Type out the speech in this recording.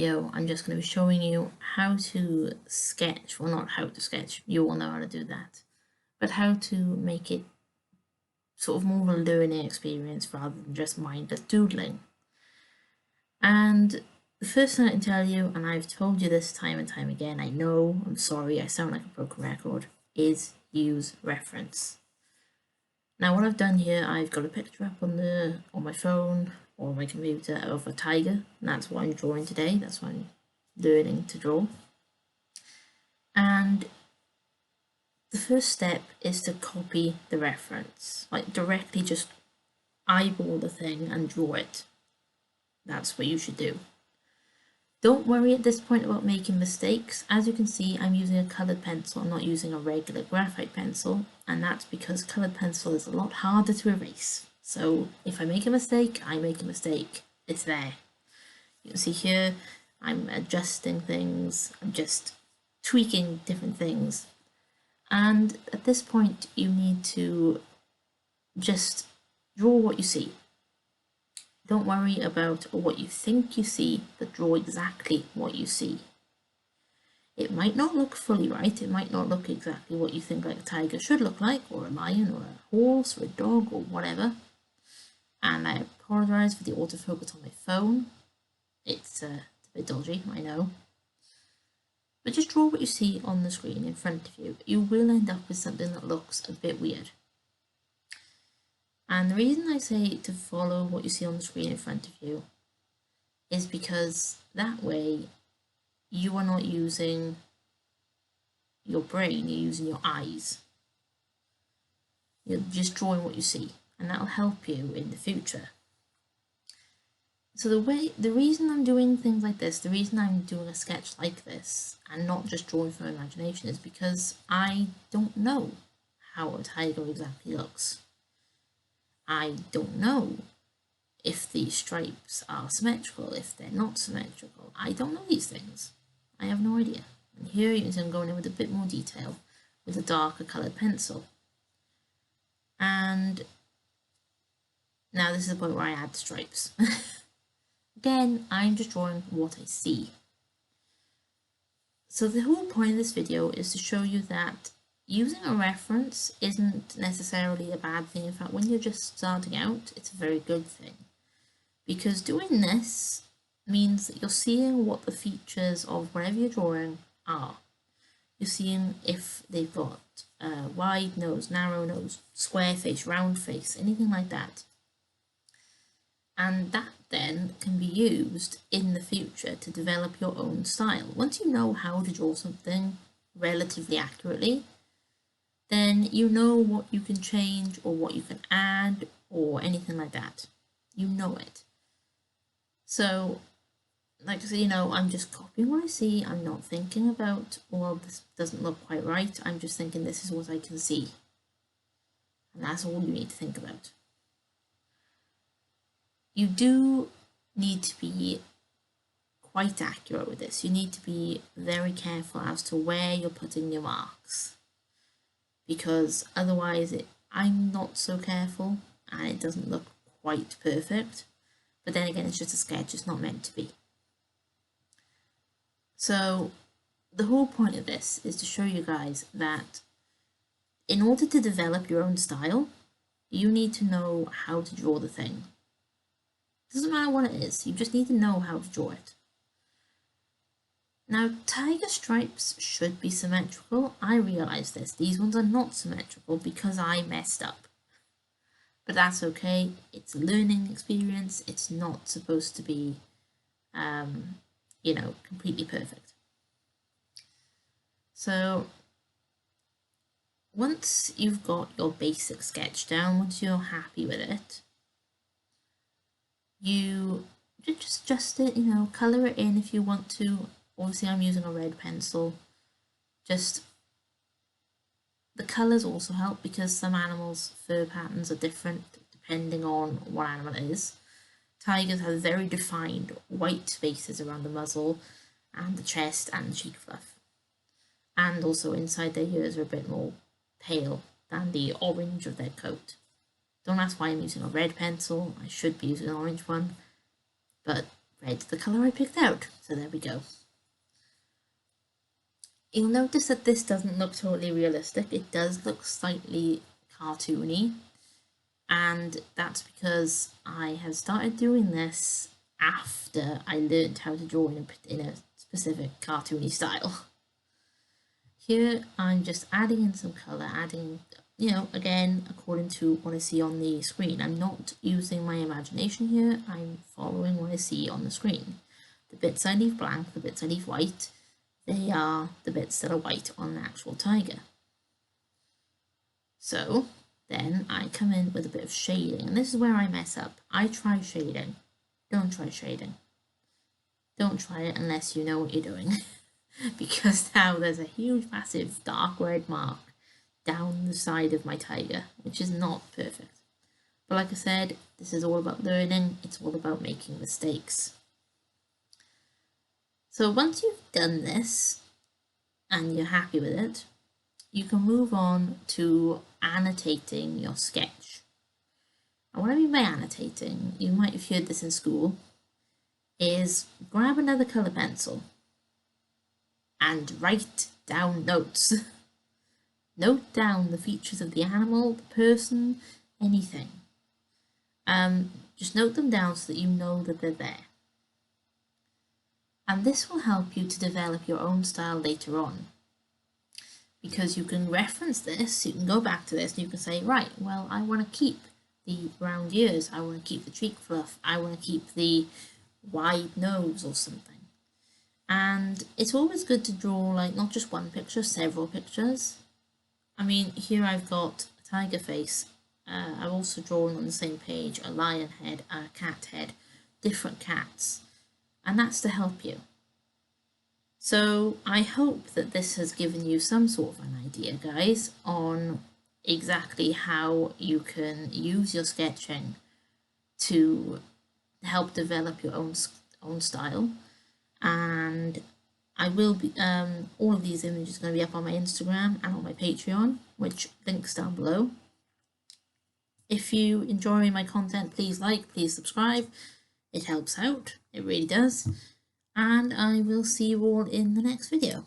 video, I'm just going to be showing you how to sketch, well, not how to sketch, you all know how to do that, but how to make it sort of more of a learning experience rather than just mindless doodling. And the first thing I can tell you, and I've told you this time and time again, I know, I'm sorry, I sound like a broken record, is use reference. Now what I've done here, I've got a picture up on my phone or my computer of a tiger, and that's what I'm drawing today. That's what I'm learning to draw. And the first step is to copy the reference, like directly just eyeball the thing and draw it. That's what you should do. Don't worry at this point about making mistakes. As you can see, I'm using a coloured pencil, I'm not using a regular graphite pencil, and that's because coloured pencil is a lot harder to erase. So if I make a mistake, I make a mistake. It's there. You can see here, I'm adjusting things, I'm just tweaking different things. And at this point, you need to just draw what you see. Don't worry about what you think you see, but draw exactly what you see. It might not look fully right, it might not look exactly what you think like a tiger should look like, or a lion, or a horse, or a dog, or whatever. And I apologise for the autofocus on my phone. It's a bit dodgy, I know. But just draw what you see on the screen in front of you. You will end up with something that looks a bit weird. And the reason I say to follow what you see on the screen in front of you is because that way you are not using your brain, you're using your eyes. You're just drawing what you see, and that'll help you in the future. So the reason I'm doing things like this, the reason I'm doing a sketch like this and not just drawing from imagination is because I don't know how a tiger exactly looks. I don't know if these stripes are symmetrical, if they're not symmetrical. I don't know these things. I have no idea. And here you can see I'm going in with a bit more detail with a darker coloured pencil. And now this is the point where I add stripes. Again, I'm just drawing what I see. So the whole point of this video is to show you that using a reference isn't necessarily a bad thing. In fact, when you're just starting out, it's a very good thing. Because doing this means that you're seeing what the features of whatever you're drawing are. You're seeing if they've got a wide nose, narrow nose, square face, round face, anything like that. And that then can be used in the future to develop your own style. Once you know how to draw something relatively accurately, then you know what you can change or what you can add or anything like that. You know it. So, like I said, I'm just copying what I see. I'm not thinking about, well, this doesn't look quite right. I'm just thinking this is what I can see. And that's all you need to think about. You do need to be quite accurate with this. You need to be very careful as to where you're putting your marks, because otherwise I'm not so careful and it doesn't look quite perfect. But then again, it's just a sketch, it's not meant to be. So the whole point of this is to show you guys that in order to develop your own style, you need to know how to draw the thing. Doesn't matter what it is, you just need to know how to draw it. Now, tiger stripes should be symmetrical. I realise this. These ones are not symmetrical because I messed up. But that's okay. It's a learning experience. It's not supposed to be, completely perfect. So, once you've got your basic sketch down, once you're happy with it, you just adjust it, colour it in if you want to. Obviously I'm using a red pencil. Just the colours also help because some animals' fur patterns are different depending on what animal it is. Tigers have very defined white spaces around the muzzle and the chest and the cheek fluff. And also inside their ears are a bit more pale than the orange of their coat. Don't ask why I'm using a red pencil. I should be using an orange one, but Red's the colour I picked out, so there we go. You'll notice that this doesn't look totally realistic. It does look slightly cartoony, and that's because I have started doing this after I learned how to draw in a specific cartoony style. Here I'm just adding in some colour, adding, again, according to what I see on the screen. I'm not using my imagination here, I'm following what I see on the screen. The bits I leave blank, the bits I leave white, they are the bits that are white on the actual tiger. So then I come in with a bit of shading, and this is where I mess up. I try shading. Don't try shading. Don't try it unless you know what you're doing. Because now there's a huge, massive, dark red mark down the side of my tiger, which is not perfect. But like I said, this is all about learning. It's all about making mistakes. So once you've done this and you're happy with it, you can move on to annotating your sketch. And what I mean by annotating, you might have heard this in school, is grab another colour pencil and write down notes. Note down the features of the animal, the person, anything. Just note them down so that you know that they're there. And this will help you to develop your own style later on. Because you can reference this, you can go back to this and you can say, right, well, I want to keep the round ears, I want to keep the cheek fluff, I want to keep the wide nose or something. And it's always good to draw like not just one picture, several pictures. I mean, here I've got a tiger face. I've also drawn on the same page a lion head, a cat head, different cats. And that's to help you. So I hope that this has given you some sort of an idea, guys, on exactly how you can use your sketching to help develop your own style. And I will be, all of these images are going to be up on my Instagram and on my Patreon, which links down below. If you enjoy my content, please like, please subscribe. It helps out, it really does. And I will see you all in the next video.